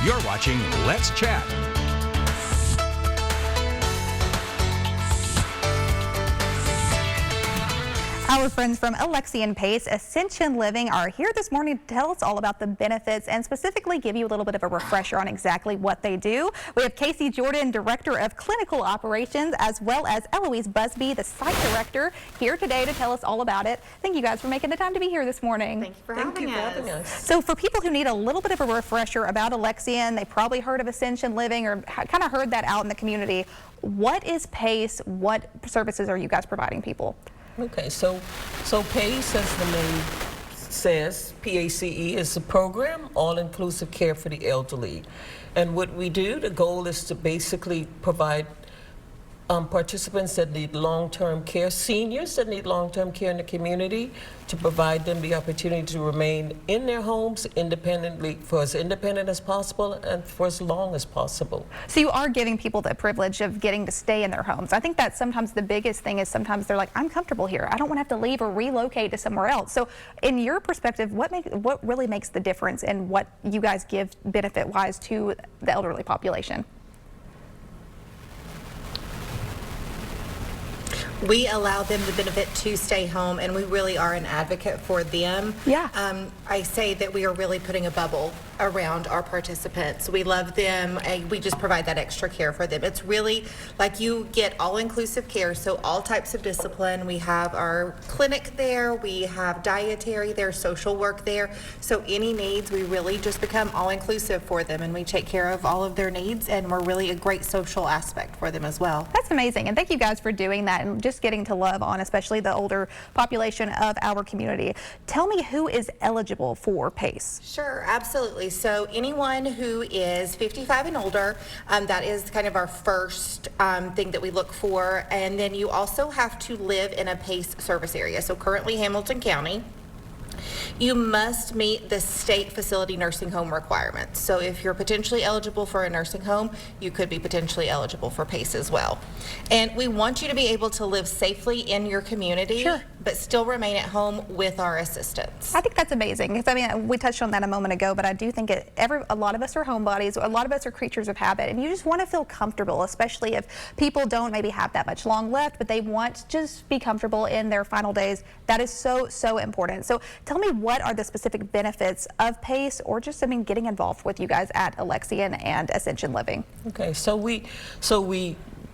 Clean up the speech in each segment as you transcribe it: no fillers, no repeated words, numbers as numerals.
You're watching Let's Chat. Our friends from Alexian PACE Ascension Living are here this morning to tell us all about the benefits and specifically give you a little bit of a refresher on exactly what they do. We have Casey Jordan, Director of Clinical Operations, as well as Eloise Busby, the Site Director, here today to tell us all about it. Thank you guys for making the time to be here this morning. Thank you for having us. So for people who need a little bit of a refresher about Alexian, they probably heard of Ascension Living or kind of heard that out in the community. What is PACE? What services are you guys providing people? Okay, so PACE, as the name says, PACE is a program, all-inclusive care for the elderly. And what we do, the goal is to basically provide participants that need long-term care, seniors that need long-term care in the community, to provide them the opportunity to remain in their homes independently, for as independent as possible and for as long as possible. So you are giving people the privilege of getting to stay in their homes. I think that's sometimes the biggest thing is sometimes they're like, I'm comfortable here. I don't want to have to leave or relocate to somewhere else. So in your perspective, what really makes the difference in what you guys give benefit-wise to the elderly population? We allow them the benefit to stay home, and we really are an advocate for them. Yeah. I say that we are really putting a bubble around our participants. We love them. We just provide that extra care for them. It's really like you get all-inclusive care, so all types of discipline. We have our clinic there. We have dietary there, social work there. So any needs, we really just become all-inclusive for them, and we take care of all of their needs, and we're really a great social aspect for them as well. That's amazing, and thank you guys for doing that and just getting to love on especially the older population of our community. Tell me who is eligible for PACE. Sure, absolutely. So anyone who is 55 and older, that is kind of our first thing that we look for. And then you also have to live in a PACE service area. So currently Hamilton County. You must meet the state facility nursing home requirements. So if you're potentially eligible for a nursing home, you could be potentially eligible for PACE as well. And we want you to be able to live safely in your community, sure, but still remain at home with our assistance. I think that's amazing. Because I mean, we touched on that a moment ago, but I do think a lot of us are homebodies, a lot of us are creatures of habit, and you just want to feel comfortable, especially if people don't maybe have that much long left, but they want to just be comfortable in their final days. That is so, so important. So tell me, what are the specific benefits of PACE, or just, I mean, getting involved with you guys at Alexian and Ascension Living? Okay,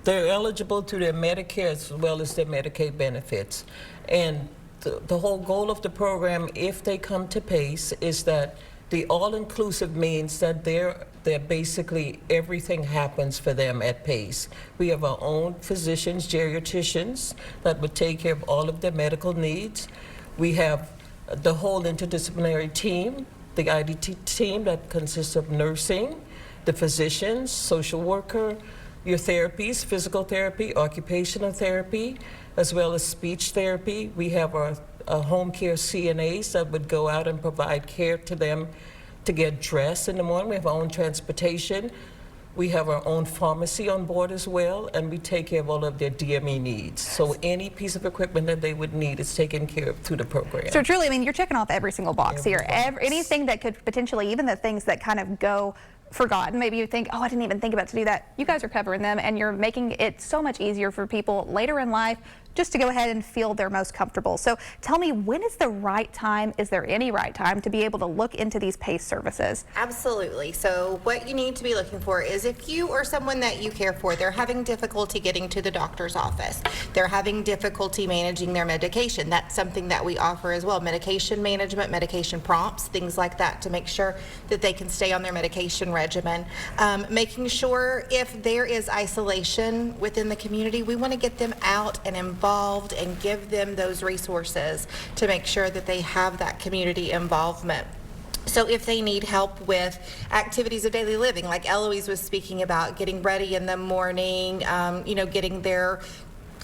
they're eligible to their Medicare as well as their Medicaid benefits. And the whole goal of the program, if they come to PACE, is that the all-inclusive means that they're basically, everything happens for them at PACE. We have our own physicians, geriatricians, that would take care of all of their medical needs. We have the whole interdisciplinary team, the IDT team that consists of nursing, the physicians, social worker, your therapies, physical therapy, occupational therapy, as well as speech therapy. We have our home care CNAs that would go out and provide care to them to get dressed in the morning. We have our own transportation. We have our own pharmacy on board as well, and we take care of all of their DME needs. So any piece of equipment that they would need is taken care of through the program. So truly, I mean, you're checking off every single box here. Anything that could potentially, even the things that kind of go forgotten, maybe you think, oh, I didn't even think about to do that. You guys are covering them, and you're making it so much easier for people later in life just to go ahead and feel their most comfortable. So tell me, when is the right time? Is there any right time to be able to look into these PACE services? Absolutely. So what you need to be looking for is if you or someone that you care for, they're having difficulty getting to the doctor's office, they're having difficulty managing their medication. That's something that we offer as well. Medication management, medication prompts, things like that, to make sure that they can stay on their medication regimen. Making sure if there is isolation within the community, we want to get them out and involved and give them those resources to make sure that they have that community involvement. So if they need help with activities of daily living, like Eloise was speaking about, getting ready in the morning, getting their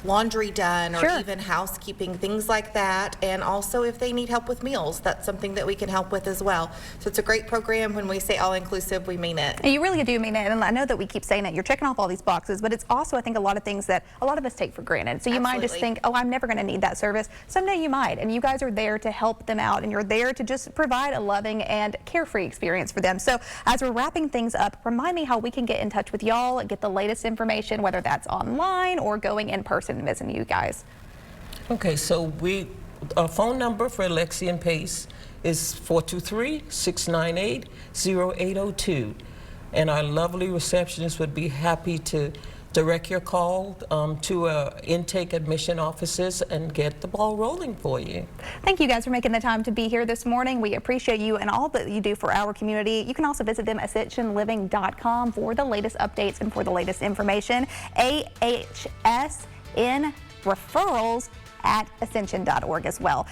laundry done, or Sure. even housekeeping, things like that. And also if they need help with meals, that's something that we can help with as well. So it's a great program. When we say all-inclusive, we mean it. And you really do mean it, and I know that we keep saying it. You're checking off all these boxes, but it's also, I think, a lot of things that a lot of us take for granted. So you might just Absolutely. think, oh, I'm never going to need that service. Someday you might, and you guys are there to help them out, and you're there to just provide a loving and carefree experience for them. So as we're wrapping things up, remind me how we can get in touch with y'all and get the latest information, whether that's online or going in person and visiting you guys. Okay, so our phone number for Alexian PACE is 423-698-0802. And our lovely receptionist would be happy to direct your call to intake admission offices and get the ball rolling for you. Thank you guys for making the time to be here this morning. We appreciate you and all that you do for our community. You can also visit them at ascensionliving.com for the latest updates and for the latest information. AHSN referrals at ascension.org as well.